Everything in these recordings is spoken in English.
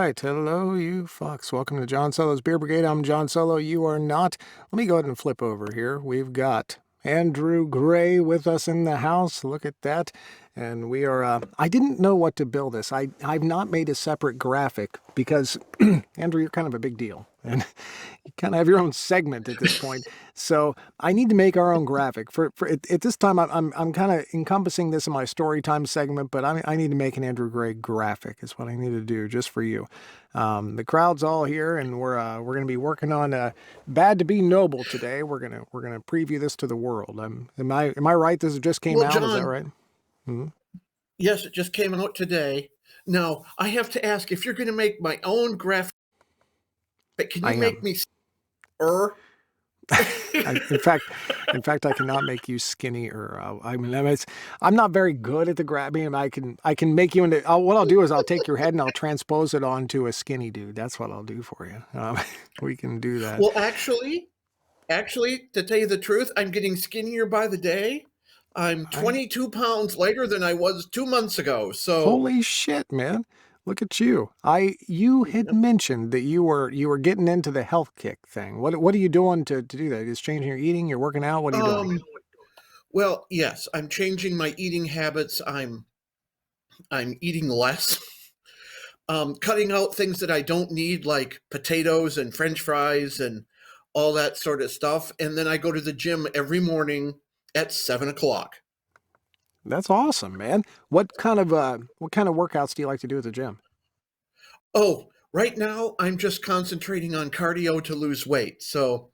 right. Hello, you fucks. Welcome to John Solo's Beer Brigade. I'm John Solo. You are not. Let me go ahead and flip over here. We've got Andrew Gray with us in the house. Look at that. And we are, I didn't know what to build this. I've not made a separate graphic because, Andrew, you're kind of a big deal. And you kind of have your own segment at this point. So I need to make our own graphic. At this time, I'm kind of encompassing this in my story time segment, but I need to make an Andrew Gray graphic is what I need to do just for you. The crowd's all here, and we're going to be working on Bad to Be Noble today. We're gonna preview this to the world. Am I right? This just came out. John, is that right? Mm-hmm. Yes, it just came out today. Now, I have to ask, if you're going to make my own graphic, can you make me in fact, I cannot make you skinny I'm not very good at the grabbing. I can make you into. What I'll do is I'll take your head and I'll transpose it onto a skinny dude. That's what I'll do for you. We can do that. Well, actually, to tell you the truth, I'm getting skinnier by the day. I'm 22 pounds lighter than I was 2 months ago. So holy shit, man. Look at you. You had mentioned that you were getting into the health kick thing. What are you doing to do that? Is changing your eating? You're working out? What are you doing? Well, yes, I'm changing my eating habits. I'm eating less. Cutting out things that I don't need, like potatoes and French fries and all that sort of stuff. And then I go to the gym every morning at 7 o'clock. That's awesome, man. What kind of workouts do you like to do at the gym? Oh, right now I'm just concentrating on cardio to lose weight. So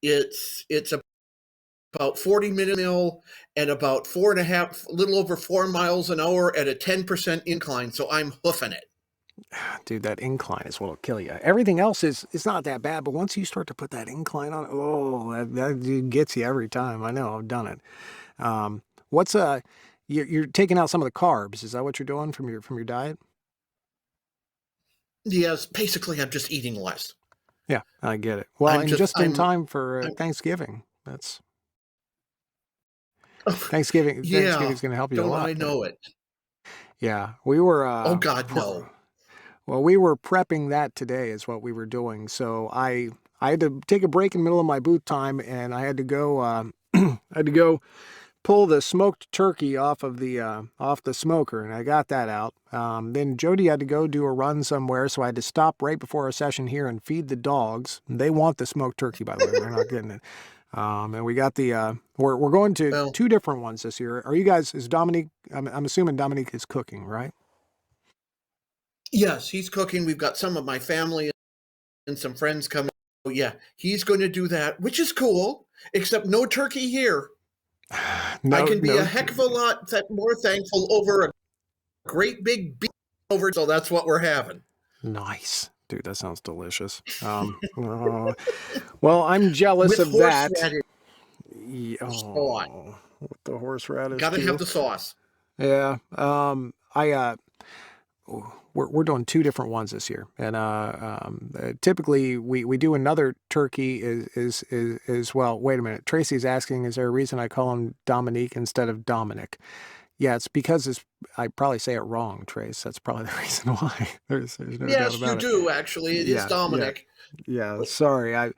it's about 40-minute mill and about 4.5, a little over 4 miles an hour at a 10% incline. So I'm hoofing it. Dude, that incline is what'll kill you. Everything else is not that bad, but once you start to put that incline on, that gets you every time. I know, I've done it. You're taking out some of the carbs. Is that what you're doing from your diet? Yes, basically I'm just eating less. Yeah, I get it. Well, just in time for Thanksgiving. Thanksgiving. Yeah, Thanksgiving's going to help you a lot. I know it. Yeah, we were. Oh God, no. Well, we were prepping that today is what we were doing. So I had to take a break in the middle of my booth time, and I had to go. I had to go pull the smoked turkey off the smoker, and I got that out. Then Jody had to go do a run somewhere, so I had to stop right before our session here and feed the dogs. They want the smoked turkey, by the way. They're not getting it. And we got we're going to two different ones this year. Are you guys? Is Dominique? I'm assuming Dominique is cooking, right? Yes, he's cooking. We've got some of my family and some friends coming. Oh, yeah, he's going to do that, which is cool, except no turkey here. I can be a heck of a lot more thankful over a great big beef over, so that's what we're having. Nice. Dude, that sounds delicious. Well, I'm jealous of that. With the horseradish. Gotta have the sauce. Yeah. We're doing two different ones this year, and typically we do another turkey is well. Wait a minute, Tracy's asking, is there a reason I call him Dominique instead of Dominic? Yeah, it's because I probably say it wrong, Trace. That's probably the reason why. There's no doubt about it. Yes, you do actually. It is Dominic. Yeah, sorry.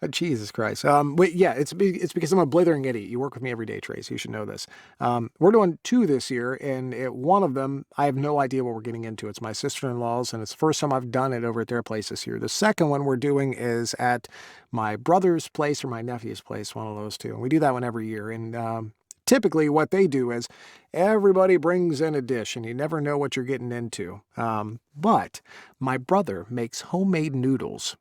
Jesus Christ. It's because I'm a blithering idiot. You work with me every day, Trace. You should know this. We're doing two this year, and one of them, I have no idea what we're getting into. It's my sister-in-law's, and it's the first time I've done it over at their place this year. The second one we're doing is at my brother's place or my nephew's place, one of those two. And we do that one every year, and typically what they do is everybody brings in a dish, and you never know what you're getting into. But my brother makes homemade noodles.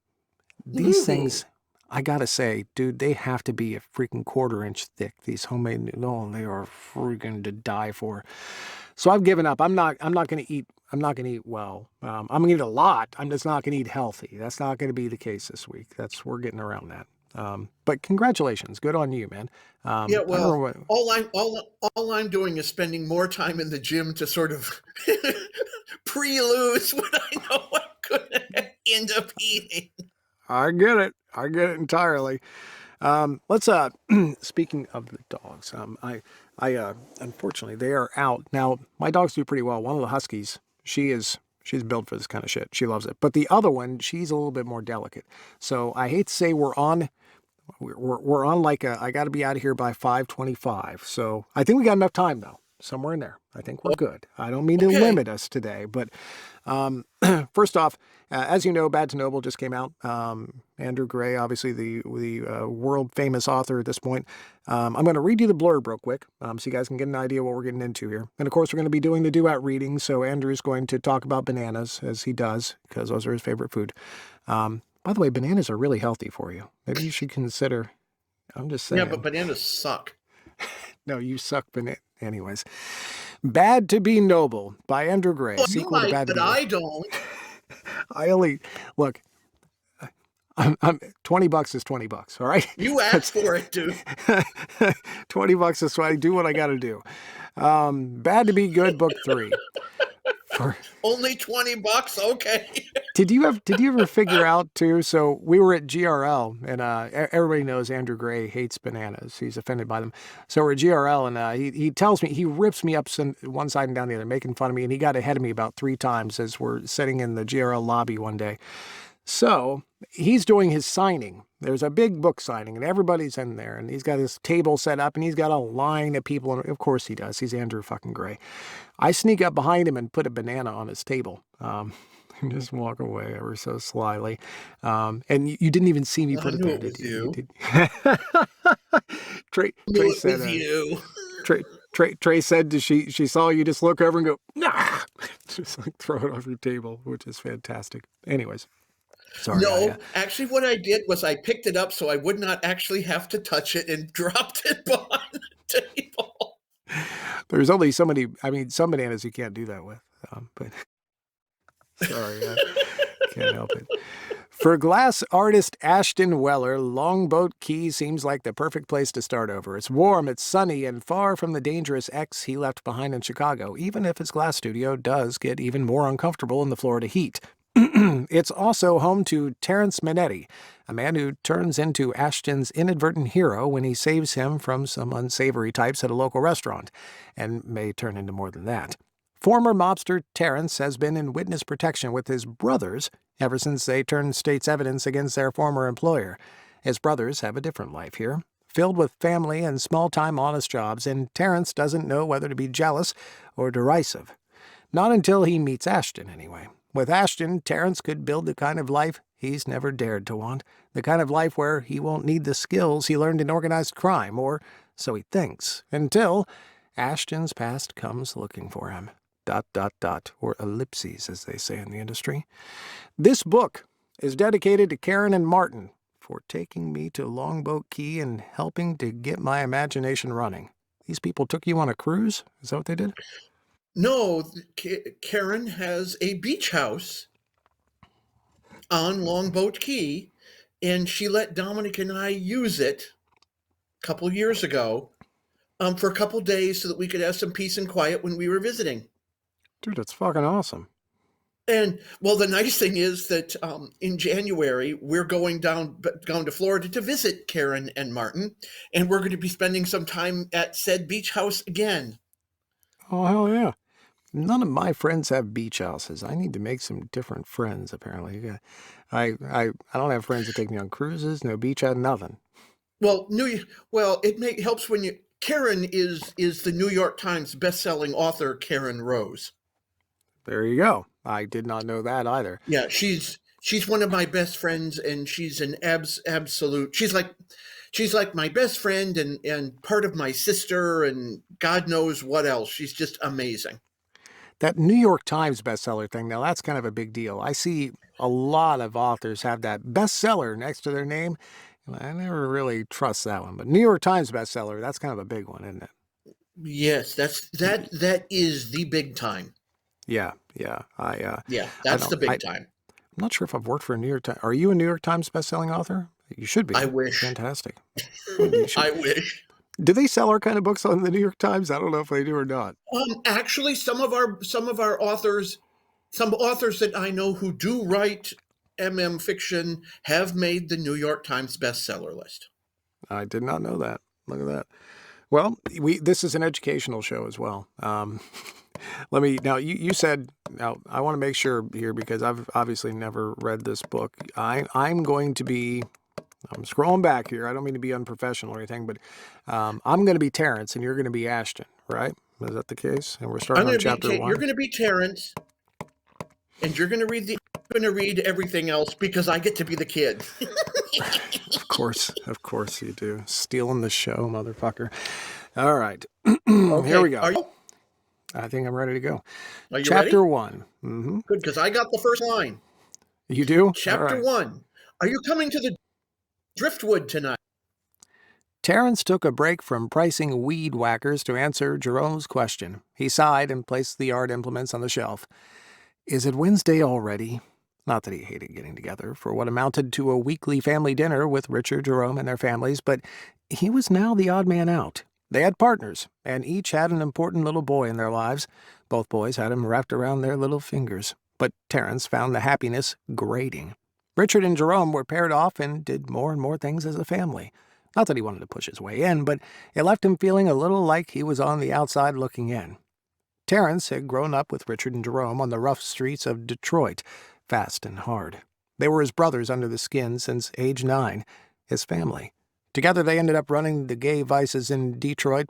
These things, I gotta say, dude, they have to be a freaking 1/4 inch thick. These homemade noodles, they are freaking to die for. So I've given up. I'm not gonna eat well. I'm gonna eat a lot. I'm just not gonna eat healthy. That's not gonna be the case this week. We're getting around that. But congratulations, good on you, man. Yeah, well, all I'm doing is spending more time in the gym to sort of pre-lose what I know I'm gonna end up eating. I get it entirely. Let's speaking of the dogs, I unfortunately they are out now. My dogs do pretty well. One of the huskies, she is She's built for this kind of shit. She loves it. But the other one, she's a little bit more delicate. So I hate to say we're on like I got to be out of here by 5:25. So I think we got enough time though. Somewhere in there. I think we're good. I don't mean to Okay. limit us today, but first off, as you know, Bad to Noble just came out. Andrew Gray, obviously the world famous author at this point. I'm going to read you the blurb real quick, so you guys can get an idea what we're getting into here. And of course, we're going to be doing the duet reading. So Andrew's going to talk about bananas as he does because those are his favorite food. By the way, bananas are really healthy for you. Maybe you should consider. I'm just Yeah, but saying. bananas suck. No, you suck banana. Anyways, Bad to Be Noble by Andrew Gray, Well, you sequel to might, Bad to but Be Evil. I don't. I only look. I'm $20 is $20. All right, You asked that's for it, dude. $20 is what I do. What I got to do. Bad to Be Good, Book 3. For Only $20. Okay. did you ever figure out too? So we were at GRL, and everybody knows Andrew Gray hates bananas. He's offended by them. So we're at GRL, and he tells me, he rips me up one side and down the other, making fun of me, and he got ahead of me about 3 times as we're sitting in the GRL lobby one day. So he's doing his signing. There's a big book signing, and everybody's in there, and he's got his table set up, and he's got a line of people. And of course he does. He's Andrew fucking Gray. I sneak up behind him and put a banana on his table. And just walk away ever so slyly. And you didn't even see me I put it knew there, it did was you? You you. did. Trey, Knew Trey it was said, you. Trey said she saw you just look over and go, nah! Just like throw it off your table, which is fantastic. Anyways, sorry. No, actually, what I did was I picked it up so I would not actually have to touch it and dropped it behind the table. There's only so many, I mean, some bananas you can't do that with. But sorry, I can't help it. For glass artist Ashton Weller, Longboat Key seems like the perfect place to start over. It's warm, it's sunny, and far from the dangerous ex he left behind in Chicago, even if his glass studio does get even more uncomfortable in the Florida heat. It's also home to Terrence Minetti, a man who turns into Ashton's inadvertent hero when he saves him from some unsavory types at a local restaurant, and may turn into more than that. Former mobster Terrence has been in witness protection with his brothers ever since they turned state's evidence against their former employer. His brothers have a different life here, filled with family and small-time honest jobs, and Terrence doesn't know whether to be jealous or derisive. Not until he meets Ashton, anyway. With Ashton, Terrence could build the kind of life he's never dared to want, the kind of life where he won't need the skills he learned in organized crime, or so he thinks, until Ashton's past comes looking for him. ... or ellipses, as they say in the industry. This book is dedicated to Karen and Martin for taking me to Longboat Key and helping to get my imagination running. These people took you on a cruise? Is that what they did? No, Karen has a beach house on Longboat Key, and she let Dominic and I use it a couple years ago for a couple days so that we could have some peace and quiet when we were visiting. Dude, that's fucking awesome. And well, the nice thing is that in January we're going down to Florida to visit Karen and Martin, and we're going to be spending some time at said beach house again. Oh, hell yeah. None of my friends have beach houses. I need to make some different friends, apparently. Yeah. I don't have friends that take me on cruises, no beach house, nothing. Well, helps when you. Karen is the New York Times best-selling author Karen Rose. There you go. I did not know that either. Yeah, she's one of my best friends, and she's an absolute. She's like my best friend and part of my sister, and God knows what else. She's just amazing. That New York Times bestseller thing, now that's kind of a big deal. I see a lot of authors have that bestseller next to their name, and I never really trust that one. But New York Times bestseller, that's kind of a big one, isn't it? Yes, that is the big time. Yeah, yeah. Yeah, I that's don't. the big time. I'm not sure if I've worked for a New York Times. Are you a New York Times bestselling author? You should I be. wish. Fantastic. You should. I wish. Do they sell our kind of books on the New York Times? I don't know if they do or not. Actually, some of our authors, some authors that I know who do write fiction have made the New York Times bestseller list. I did not know that. Look at that. Well, this is an educational show as well. Let me now. You said now. I want to make sure here because I've obviously never read this book. I'm going to be. I'm scrolling back here. I don't mean to be unprofessional or anything, but I'm going to be Terrence and you're going to be Ashton, right? Is that the case? And we're starting on chapter You're one. going to be Terrence, and you're going to read everything else because I get to be the kid. Of course you do. Stealing the show, motherfucker. All right, here we Okay. go. I think I'm ready to go. Are you ready? Chapter one. Mm-hmm. Good, because I got the first line. You do? All Chapter right. 1. Are you coming to the driftwood tonight? Terrence took a break from pricing weed whackers to answer Jerome's question. He sighed and placed the yard implements on the shelf. Is it Wednesday already? Not that he hated getting together for what amounted to a weekly family dinner with Richard, Jerome, and their families, but he was now the odd man out. They had partners, and each had an important little boy in their lives. Both boys had him wrapped around their little fingers, but Terrence found the happiness grating. Richard and Jerome were paired off and did more and more things as a family. Not that he wanted to push his way in, but it left him feeling a little like he was on the outside looking in. Terrence had grown up with Richard and Jerome on the rough streets of Detroit, fast and hard. They were his brothers under the skin since age 9, his family. Together they ended up running the gay vices in Detroit.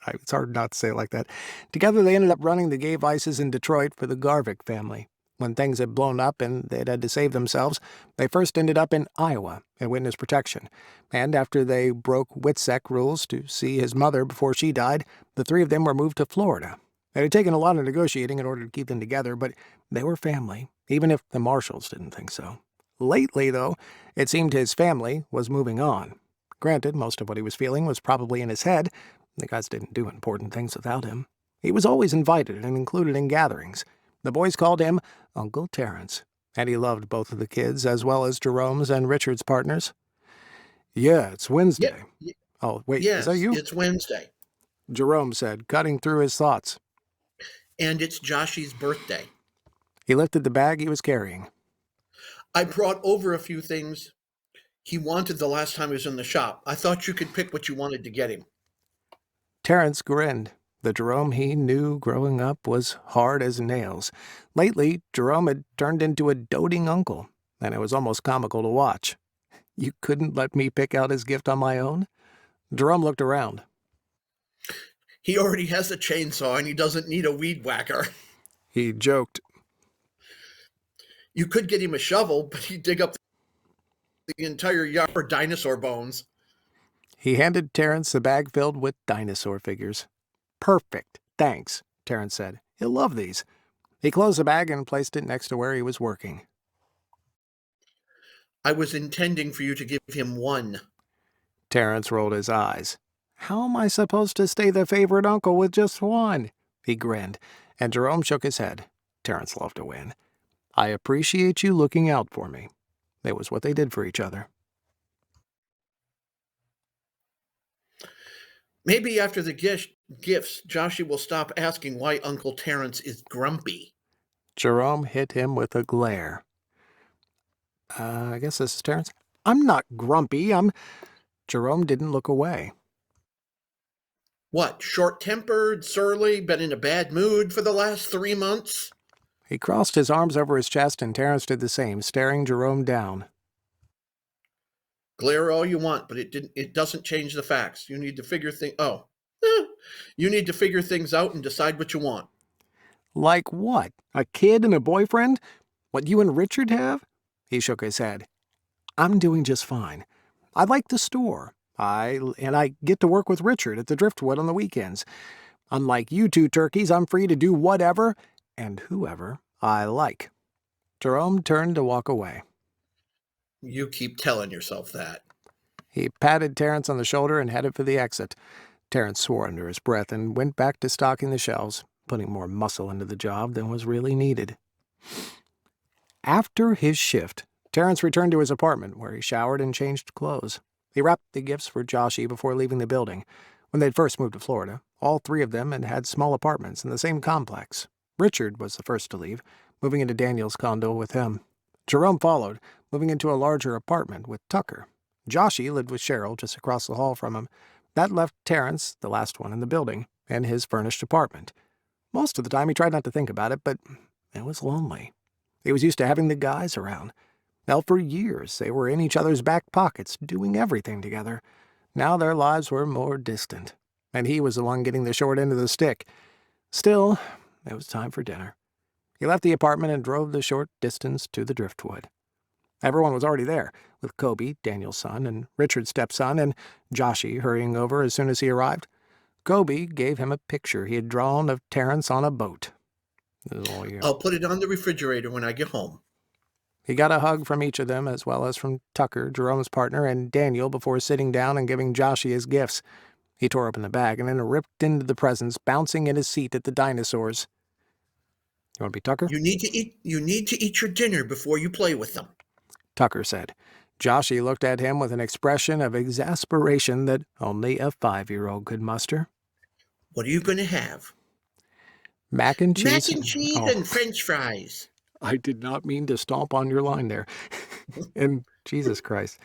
It's hard not to say it like that. Together they ended up running the gay vices in Detroit for the Garvick family. When things had blown up and they'd had to save themselves, they first ended up in Iowa in witness protection. And after they broke WITSEC rules to see his mother before she died, the three of them were moved to Florida. It had taken a lot of negotiating in order to keep them together, but they were family, even if the Marshalls didn't think so. Lately, though, it seemed his family was moving on. Granted, most of what he was feeling was probably in his head. The guys didn't do important things without him. He was always invited and included in gatherings. The boys called him Uncle Terrence, and he loved both of the kids as well as Jerome's and Richard's partners. Yeah, it's Wednesday. Oh, wait, is that Yes, you? it's Wednesday. Jerome said, cutting through his thoughts. And it's Joshy's birthday. He lifted the bag he was carrying. I brought over a few things he wanted the last time he was in the shop. I thought you could pick what you wanted to get him. Terrence grinned. The Jerome he knew growing up was hard as nails. Lately, Jerome had turned into a doting uncle, and it was almost comical to watch. You couldn't let me pick out his gift on my own? Jerome looked around. He already has a chainsaw and he doesn't need a weed whacker. He joked. You could get him a shovel, but he'd dig up the entire yard for dinosaur bones. He handed Terrence a bag filled with dinosaur figures. Perfect, thanks, Terrence said. He'll love these. He closed the bag and placed it next to where he was working. I was intending for you to give him one. Terrence rolled his eyes. How am I supposed to stay the favorite uncle with just one? He grinned, and Jerome shook his head. Terrence loved to win. I appreciate you looking out for me. It was what they did for each other. Maybe after the gifts, Joshy will stop asking why Uncle Terrence is grumpy. Jerome hit him with a glare. I guess this is Terrence. I'm not grumpy. Jerome didn't look away. What, short-tempered, surly, been in a bad mood for the last 3 months? He crossed his arms over his chest, and Terrence did the same, staring Jerome down. Glare all you want, but it doesn't change the facts. You need to figure you need to figure things out and decide what you want. Like what? A kid and a boyfriend? What you and Richard have? He shook his head. I'm doing just fine. I like the store. I get to work with Richard at the Driftwood on the weekends. Unlike you two turkeys, I'm free to do whatever and whoever I like. Jerome turned to walk away. You keep telling yourself that. He patted Terrence on the shoulder and headed for the exit. Terrence swore under his breath and went back to stocking the shelves, putting more muscle into the job than was really needed. After his shift, Terrence returned to his apartment, where he showered and changed clothes. He wrapped the gifts for Joshy before leaving the building. When they'd first moved to Florida, all three of them had small apartments in the same complex. Richard was the first to leave, moving into Daniel's condo with him. Jerome followed, moving into a larger apartment with Tucker. Joshy lived with Cheryl just across the hall from him. That left Terrence, the last one in the building, in his furnished apartment. Most of the time he tried not to think about it, but it was lonely. He was used to having the guys around. Now, for years, they were in each other's back pockets, doing everything together. Now their lives were more distant, and he was the one getting the short end of the stick. Still, it was time for dinner. He left the apartment and drove the short distance to the driftwood. Everyone was already there, with Kobe, Daniel's son, and Richard's stepson, and Joshy hurrying over as soon as he arrived. Kobe gave him a picture he had drawn of Terrence on a boat. This is all you. I'll put it on the refrigerator when I get home. He got a hug from each of them, as well as from Tucker, Jerome's partner, and Daniel before sitting down and giving Joshy his gifts. He tore open the bag and then ripped into the presents, bouncing in his seat at the dinosaurs. You want to be Tucker? You need to eat your dinner before you play with them. Tucker said. Joshy looked at him with an expression of exasperation that only a 5-year-old could muster. What are you going to have? Mac and cheese. Mac and cheese and French fries. I did not mean to stomp on your line there. And Jesus Christ.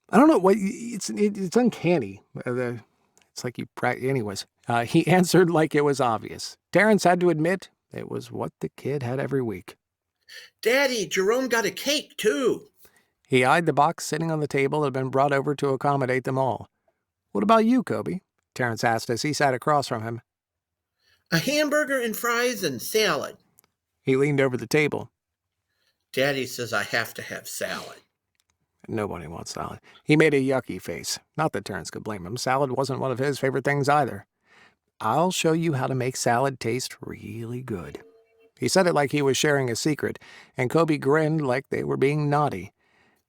I don't know what it's uncanny. It's like you practice. Anyways, he answered like it was obvious. Terrence had to admit it was what the kid had every week. Daddy, Jerome got a cake, too. He eyed the box sitting on the table that had been brought over to accommodate them all. What about you, Kobe? Terrence asked as he sat across from him. A hamburger and fries and salad. He leaned over the table. Daddy says I have to have salad. Nobody wants salad. He made a yucky face. Not that Terrence could blame him. Salad wasn't one of his favorite things either. I'll show you how to make salad taste really good. He said it like he was sharing a secret, and Kobe grinned like they were being naughty.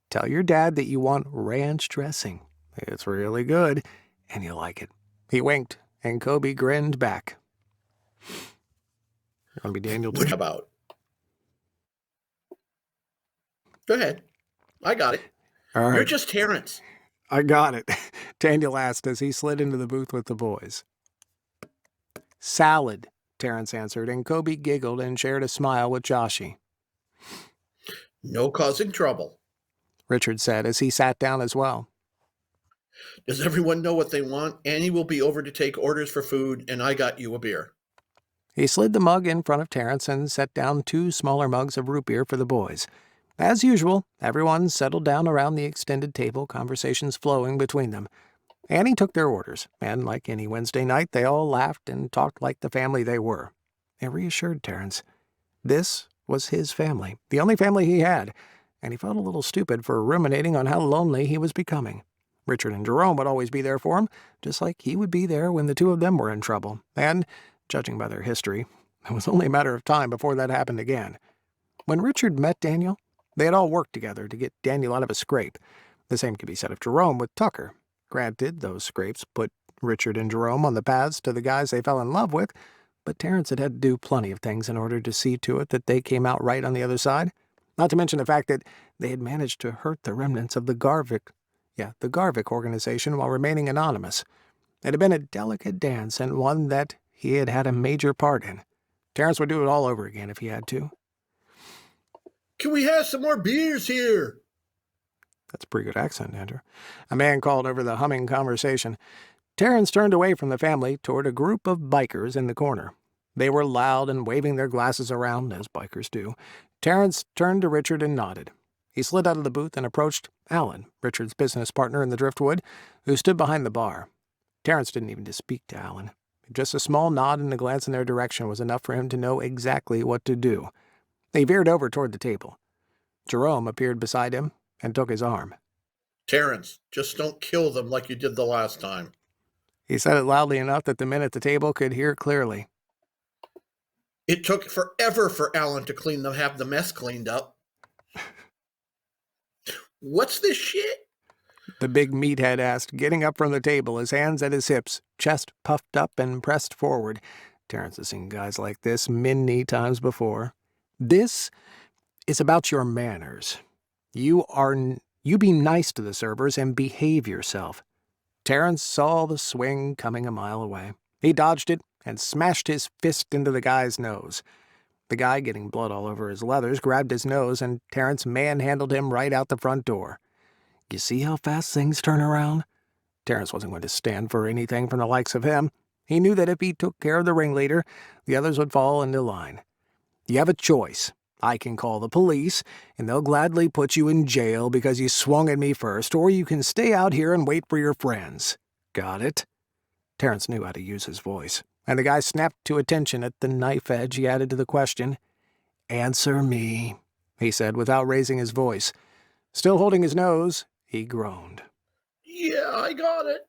Tell your dad that you want ranch dressing. It's really good, and you'll like it. He winked, and Kobe grinned back. You want to be Daniel too? What about? Go ahead. I got it. All right. You're just Terrence. I got it, Daniel asked as he slid into the booth with the boys. Salad, Terrence answered, and Kobe giggled and shared a smile with Joshy. No causing trouble, Richard said as he sat down as well. Does everyone know what they want? Annie will be over to take orders for food, and I got you a beer. He slid the mug in front of Terrence and set down 2 smaller mugs of root beer for the boys. As usual, everyone settled down around the extended table, conversations flowing between them. Annie took their orders, and like any Wednesday night, they all laughed and talked like the family they were. It reassured Terrence. This was his family, the only family he had, and he felt a little stupid for ruminating on how lonely he was becoming. Richard and Jerome would always be there for him, just like he would be there when the 2 of them were in trouble. And, judging by their history, it was only a matter of time before that happened again. When Richard met Daniel, they had all worked together to get Daniel out of a scrape. The same could be said of Jerome with Tucker. Granted, those scrapes put Richard and Jerome on the paths to the guys they fell in love with, but Terrence had to do plenty of things in order to see to it that they came out right on the other side. Not to mention the fact that they had managed to hurt the remnants of the Garvik organization while remaining anonymous. It had been a delicate dance and one that he had had a major part in. Terrence would do it all over again if he had to. Can we have some more beers here? That's a pretty good accent, Andrew. A man called over the humming conversation. Terrence turned away from the family toward a group of bikers in the corner. They were loud and waving their glasses around, as bikers do. Terrence turned to Richard and nodded. He slid out of the booth and approached Alan, Richard's business partner in the driftwood, who stood behind the bar. Terrence didn't even speak to Alan. Just a small nod and a glance in their direction was enough for him to know exactly what to do. He veered over toward the table. Jerome appeared beside him and took his arm. Terrence, just don't kill them like you did the last time. He said it loudly enough that the men at the table could hear clearly. It took forever for Alan to have the mess cleaned up. What's this shit? The big meathead asked, getting up from the table, his hands at his hips, chest puffed up and pressed forward. Terrence has seen guys like this many times before. This is about your manners. You be nice to the servers and behave yourself. Terrence saw the swing coming a mile away. He dodged it and smashed his fist into the guy's nose. The guy, getting blood all over his leathers, grabbed his nose, and Terrence manhandled him right out the front door. You see how fast things turn around? Terrence wasn't going to stand for anything from the likes of him. He knew that if he took care of the ringleader, the others would fall into line. You have a choice. I can call the police, and they'll gladly put you in jail because you swung at me first, or you can stay out here and wait for your friends. Got it? Terrence knew how to use his voice, and the guy snapped to attention at the knife edge he added to the question. "Answer me," he said without raising his voice. Still holding his nose, he groaned. Yeah, I got it.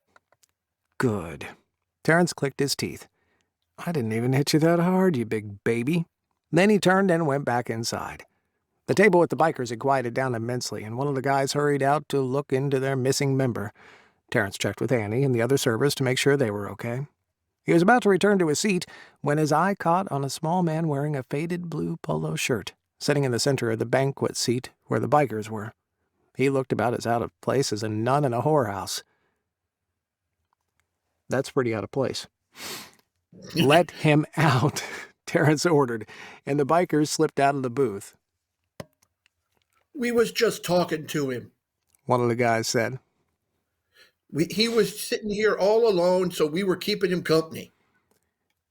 Good. Terrence clicked his teeth. I didn't even hit you that hard, you big baby. Then he turned and went back inside. The table with the bikers had quieted down immensely, and one of the guys hurried out to look into their missing member. Terrence checked with Annie and the other servers to make sure they were okay. He was about to return to his seat when his eye caught on a small man wearing a faded blue polo shirt, sitting in the center of the banquet seat where the bikers were. He looked about as out of place as a nun in a whorehouse. That's pretty out of place. "Let him out," Terrence ordered, and the bikers slipped out of the booth. We was just talking to him. One of the guys said. He was sitting here all alone, so we were keeping him company.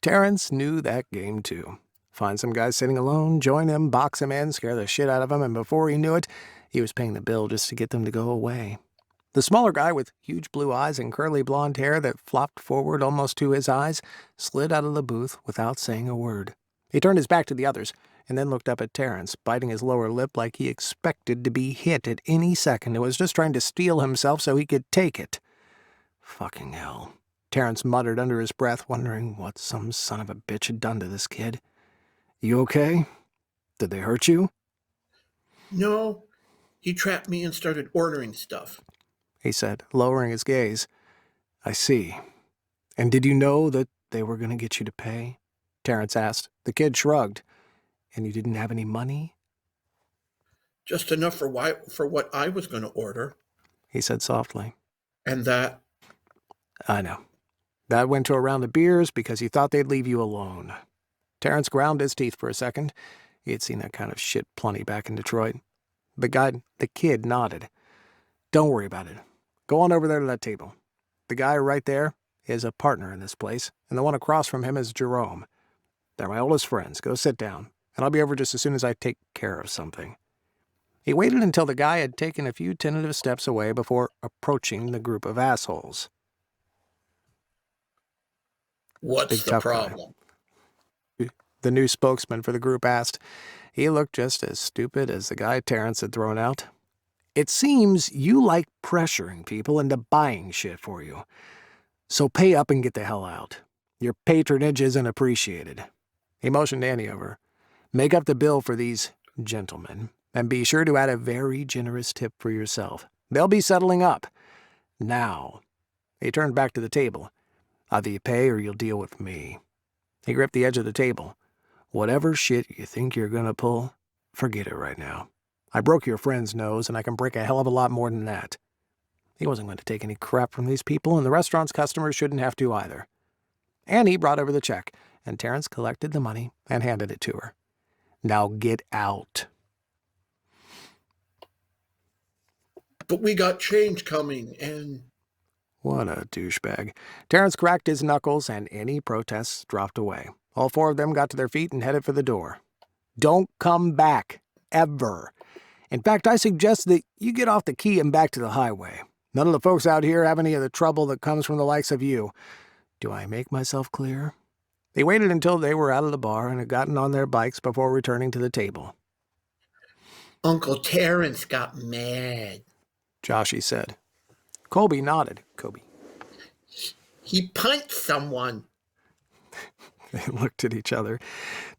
Terrence knew that game too. Find some guy sitting alone, join him, box him in, scare the shit out of him, and before he knew it, he was paying the bill just to get them to go away. The smaller guy with huge blue eyes and curly blonde hair that flopped forward almost to his eyes slid out of the booth without saying a word. He turned his back to the others and then looked up at Terrence, biting his lower lip like he expected to be hit at any second and was just trying to steel himself so he could take it. Fucking hell. Terrence muttered under his breath, wondering what some son of a bitch had done to this kid. You okay? Did they hurt you? No, he trapped me and started ordering stuff. He said, lowering his gaze. I see. And did you know that they were going to get you to pay? Terrence asked. The kid shrugged. And you didn't have any money? Just enough for what I was going to order. He said softly. And that? I know. That went to a round of beers because he thought they'd leave you alone. Terrence ground his teeth for a second. He had seen that kind of shit plenty back in Detroit. The kid nodded. Don't worry about it. Go on over there to that table. The guy right there is a partner in this place, and the one across from him is Jerome. They're my oldest friends. Go sit down, and I'll be over just as soon as I take care of something. He waited until the guy had taken a few tentative steps away before approaching the group of assholes. What's the problem? The new spokesman for the group asked. He looked just as stupid as the guy Terrence had thrown out. It seems you like pressuring people into buying shit for you. So pay up and get the hell out. Your patronage isn't appreciated. He motioned Annie over. Make up the bill for these gentlemen, and be sure to add a very generous tip for yourself. They'll be settling up. Now. He turned back to the table. Either you pay or you'll deal with me. He gripped the edge of the table. Whatever shit you think you're gonna pull, forget it right now. I broke your friend's nose, and I can break a hell of a lot more than that. He wasn't going to take any crap from these people, and the restaurant's customers shouldn't have to either. Annie brought over the check, and Terrence collected the money and handed it to her. Now get out. But we got change coming, and... What a douchebag. Terrence cracked his knuckles, and any protests dropped away. All four of them got to their feet and headed for the door. Don't come back. Ever. In fact, I suggest that you get off the key and back to the highway. None of the folks out here have any of the trouble that comes from the likes of you. Do I make myself clear? They waited until they were out of the bar and had gotten on their bikes before returning to the table. Uncle Terrence got mad, Joshy said. Colby nodded. Kobe. He punched someone. They looked at each other.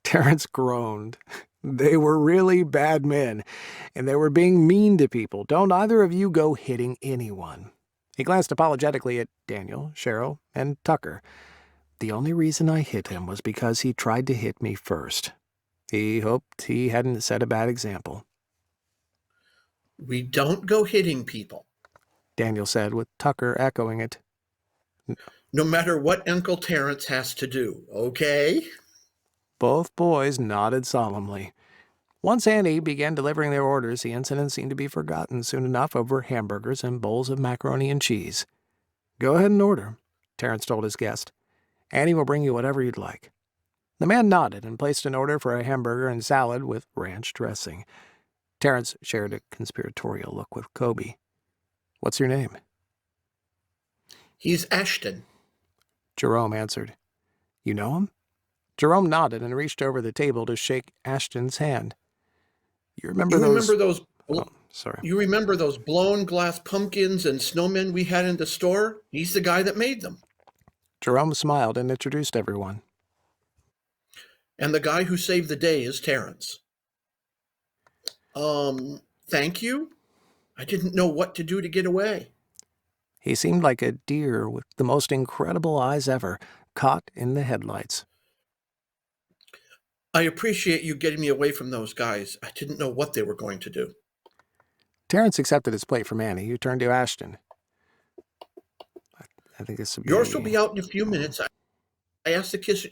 Terrence groaned. They were really bad men, and they were being mean to people. Don't either of you go hitting anyone. He glanced apologetically at Daniel, Cheryl, and Tucker. The only reason I hit him was because he tried to hit me first. He hoped he hadn't set a bad example. We don't go hitting people, Daniel said, with Tucker echoing it. No matter what Uncle Terrence has to do, okay? Both boys nodded solemnly. Once Annie began delivering their orders, the incident seemed to be forgotten soon enough over hamburgers and bowls of macaroni and cheese. Go ahead and order, Terence told his guest. Annie will bring you whatever you'd like. The man nodded and placed an order for a hamburger and salad with ranch dressing. Terence shared a conspiratorial look with Kobe. What's your name? He's Ashton. Jerome answered. You know him? Jerome nodded and reached over the table to shake Ashton's hand. You remember You those... remember those Oh, sorry. you remember those blown glass pumpkins and snowmen we had in the store? He's the guy that made them. Jerome smiled and introduced everyone. And the guy who saved the day is Terence. Thank you? I didn't know what to do to get away. He seemed like a deer with the most incredible eyes ever, caught in the headlights. I appreciate you getting me away from those guys. I didn't know what they were going to do. Terence accepted his plate from Annie, who turned to Ashton. I think this would be... Yours will be out in a few minutes. I asked the kid.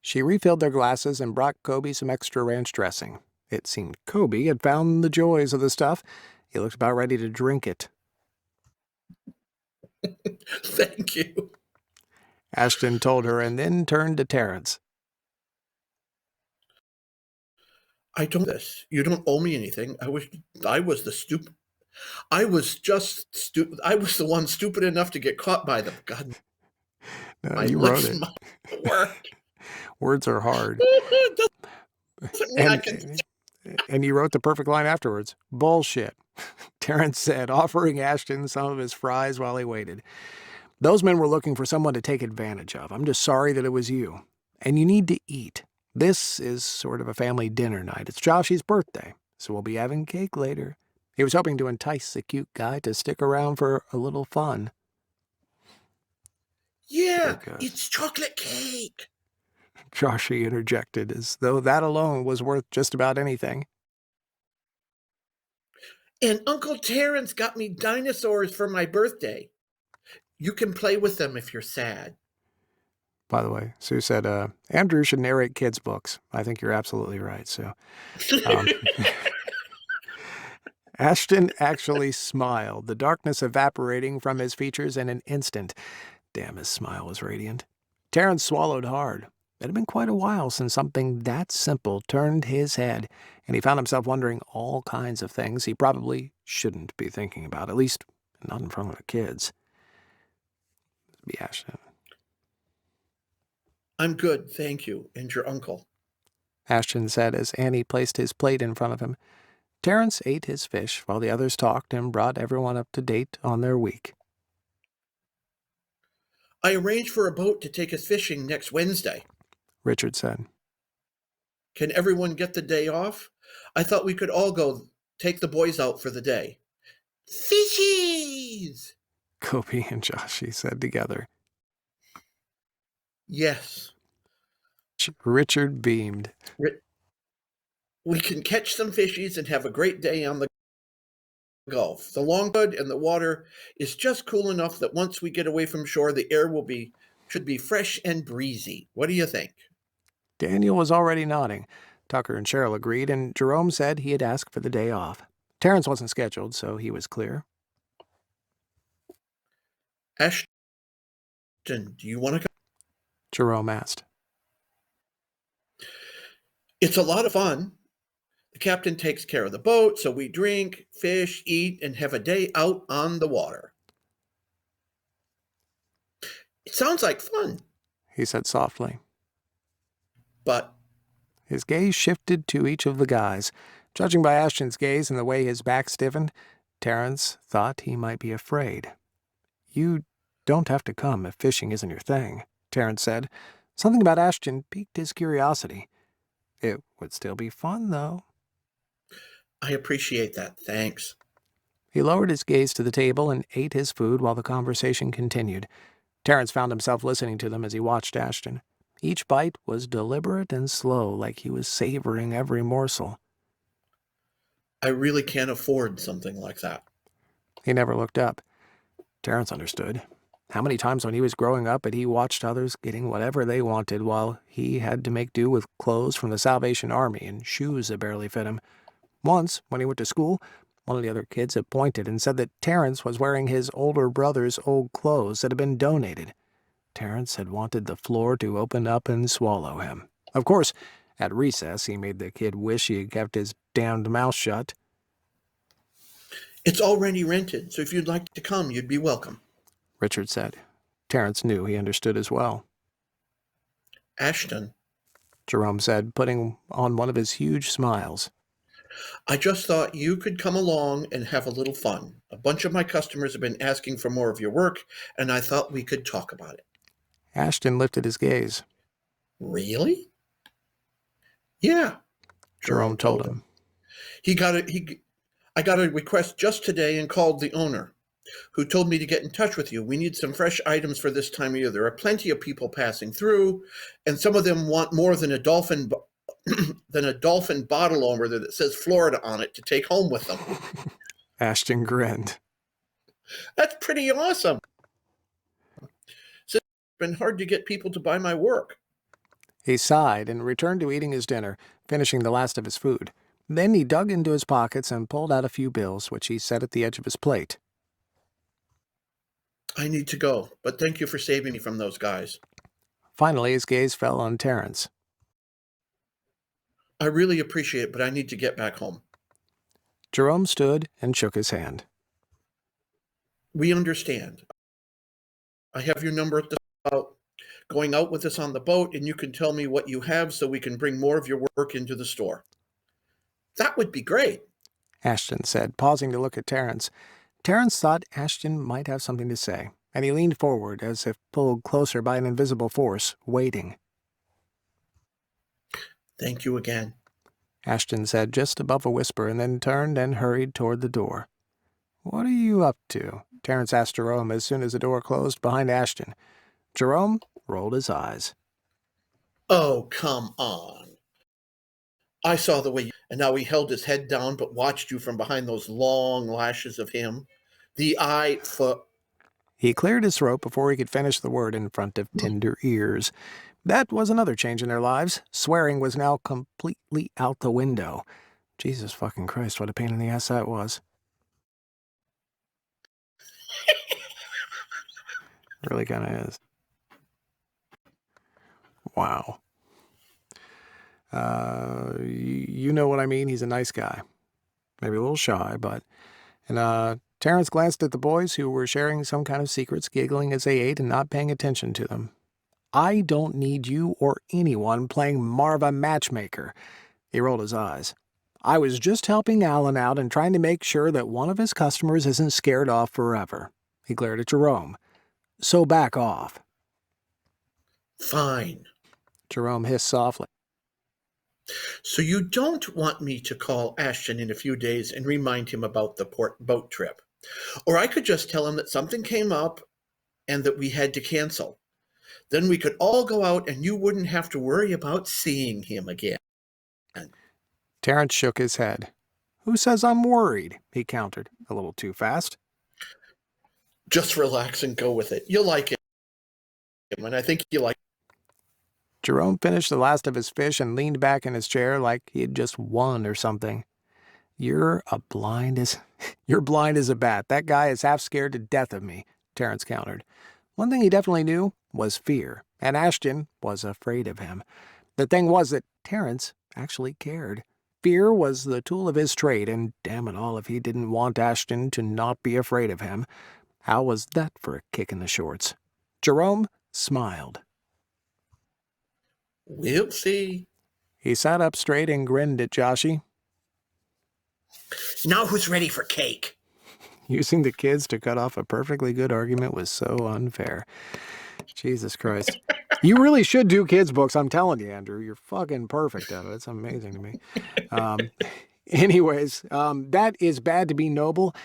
She refilled their glasses and brought Kobe some extra ranch dressing. It seemed Kobe had found the joys of the stuff. He looked about ready to drink it. Thank you. Ashton told her and then turned to Terence. I don't this. You don't owe me anything. I was the stupid. I was just stupid. I was the one stupid enough to get caught by them. God, my You wrote lips it. might work. Words are hard. Doesn't mean I can. And you wrote the perfect line afterwards. Bullshit, Terence said, offering Ashton some of his fries while he waited. Those men were looking for someone to take advantage of. I'm just sorry that it was you. And you need to eat. This is sort of a family dinner night. It's Joshy's birthday, so we'll be having cake later. He was hoping to entice the cute guy to stick around for a little fun. Yeah, it's chocolate cake. Joshy interjected, as though that alone was worth just about anything. And Uncle Terence got me dinosaurs for my birthday. You can play with them if you're sad. By the way, Sue said, Andrew should narrate kids' books. I think you're absolutely right, Sue. Ashton actually smiled, the darkness evaporating from his features in an instant. Damn, his smile was radiant. Terence swallowed hard. It had been quite a while since something that simple turned his head, and he found himself wondering all kinds of things he probably shouldn't be thinking about, at least not in front of the kids. Be Ashton. I'm good, thank you, and your uncle. Ashton said as Annie placed his plate in front of him. Terence ate his fish while the others talked and brought everyone up to date on their week. I arranged for a boat to take us fishing next Wednesday, Richard said. Can everyone get the day off? I thought we could all go take the boys out for the day. Fishies! Kobe and Joshy said together. Yes. Richard beamed. We can catch some fishies and have a great day on the Gulf. The longboard and the water is just cool enough that once we get away from shore, the air should be fresh and breezy. What do you think? Daniel was already nodding. Tucker and Cheryl agreed, and Jerome said he had asked for the day off. Terence wasn't scheduled, so he was clear. Ashton, do you want to come? Jerome asked. It's a lot of fun. The captain takes care of the boat, so we drink, fish, eat, and have a day out on the water. It sounds like fun, he said softly. But his gaze shifted to each of the guys. Judging by Ashton's gaze and the way his back stiffened, Terence thought he might be afraid. You don't have to come if fishing isn't your thing, Terence said. Something about Ashton piqued his curiosity. It would still be fun, though. I appreciate that. Thanks. He lowered his gaze to the table and ate his food while the conversation continued. Terence found himself listening to them as he watched Ashton. Each bite was deliberate and slow, like he was savoring every morsel. I really can't afford something like that. He never looked up. Terence understood. How many times when he was growing up had he watched others getting whatever they wanted while he had to make do with clothes from the Salvation Army and shoes that barely fit him. Once, when he went to school, One of the other kids had pointed and said that Terrence was wearing his older brother's old clothes that had been donated. Terrence had wanted the floor to open up and swallow him. Of course, at recess, he made the kid wish he had kept his damned mouth shut. It's already rented, so if you'd like to come, you'd be welcome, Richard said. Terrence knew he understood as well. Ashton. Jerome said, putting on one of his huge smiles. I just thought you could come along and have a little fun. A bunch of my customers have been asking for more of your work, and I thought we could talk about it. Ashton lifted his gaze. Really? Yeah, Jerome Jerome told told him. him. I got a request just today and called the owner, who told me to get in touch with you. We need some fresh items for this time of year. There are plenty of people passing through, and some of them want more than a dolphin bottle opener that says Florida on it to take home with them. Ashton grinned. That's pretty awesome. It's been hard to get people to buy my work. He sighed and returned to eating his dinner, finishing the last of his food. Then he dug into his pockets and pulled out a few bills, which he set at the edge of his plate. I need to go, but thank you for saving me from those guys. Finally, his gaze fell on Terrence. I really appreciate it, but I need to get back home. Jerome stood and shook his hand. We understand. I have your number at the about going out with us on the boat, and you can tell me what you have so we can bring more of your work into the store. That would be great, Ashton said, pausing to look at Terrence. Terrence thought Ashton might have something to say, and he leaned forward as if pulled closer by an invisible force, waiting. Thank you again, Ashton said just above a whisper, and then turned and hurried toward the door. What are you up to? Terrence asked Jerome as soon as the door closed behind Ashton. Jerome rolled his eyes. Oh, come on. I saw the way you, and how he held his head down but watched you from behind those long lashes of him. The eye for... He cleared his throat before he could finish the word in front of tender ears. That was another change in their lives. Swearing was now completely out the window. Jesus fucking Christ, what a pain in the ass that was. Really kind of is. Wow. You know what I mean? He's a nice guy. Maybe a little shy, but... And Terrence glanced at the boys who were sharing some kind of secrets, giggling as they ate and not paying attention to them. I don't need you or anyone playing Marva Matchmaker. He rolled his eyes. I was just helping Alan out and trying to make sure that one of his customers isn't scared off forever. He glared at Jerome. So back off. Fine. Jerome hissed softly. So you don't want me to call Ashton in a few days and remind him about the boat trip. Or I could just tell him that something came up and that we had to cancel. Then we could all go out and you wouldn't have to worry about seeing him again. Terrence shook his head. Who says I'm worried? He countered, a little too fast. Just relax and go with it. You'll like it. And I think you like it. Jerome finished the last of his fish and leaned back in his chair like he had just won or something. You're blind as a bat. That guy is half scared to death of me, Terrence countered. One thing he definitely knew was fear, and Ashton was afraid of him. The thing was that Terrence actually cared. Fear was the tool of his trade, and damn it all if he didn't want Ashton to not be afraid of him. How was that for a kick in the shorts? Jerome smiled. We'll see. He sat up straight and grinned at Joshy. Now who's ready for cake? Using the kids to cut off a perfectly good argument was so unfair. Jesus Christ. You really should do kids' books, I'm telling you, Andrew. You're fucking perfect at it. It's amazing to me. Anyways, that is Bad to Be Noble.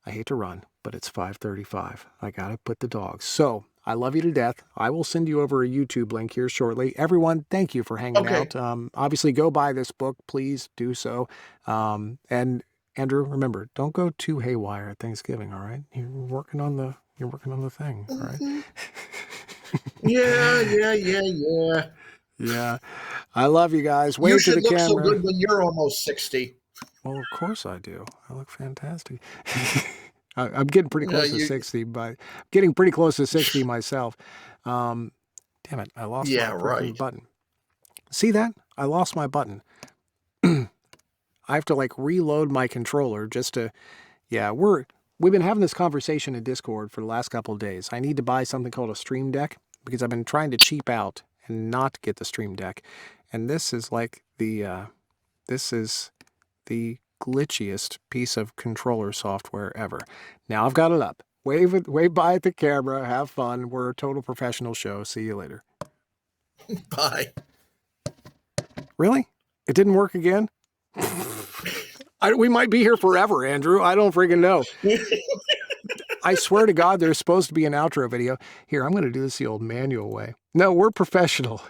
I hate to run, but it's 5:35. I gotta put the dogs. So, I love you to death. I will send you over a YouTube link here shortly. Everyone, thank you for hanging out. Obviously, go buy this book. Please do so. And Andrew, remember, don't go too haywire at Thanksgiving, all right? You're working on the thing, all right? Mm-hmm. Yeah. Yeah. I love you guys. Wave You to the should look so camera. good when you're almost 60. Well, of course I do. I look fantastic. I'm getting pretty Yeah, close to 60, but getting pretty close to 60 myself. Um, damn it, I lost my yeah, freaking right. button. See that? I lost my button. I have to like reload my controller just to. Yeah, we've been having this conversation in Discord for the last couple of days. I need to buy something called a Stream Deck because I've been trying to cheap out and not get the Stream Deck, and this is like this is the glitchiest piece of controller software ever. Now I've got it up. Wave by at the camera. Have fun. We're a total professional show. See you later. Bye. Really? It didn't work again? We might be here forever, Andrew. I don't freaking know. I swear to God, there's supposed to be an outro video. Here, I'm going to do this the old manual way. No, we're professional.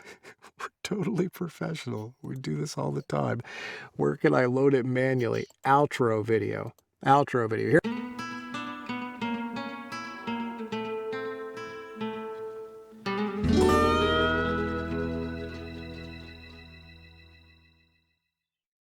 We're totally professional. We do this all the time. Where can I load it manually? Outro video. Outro video. Here.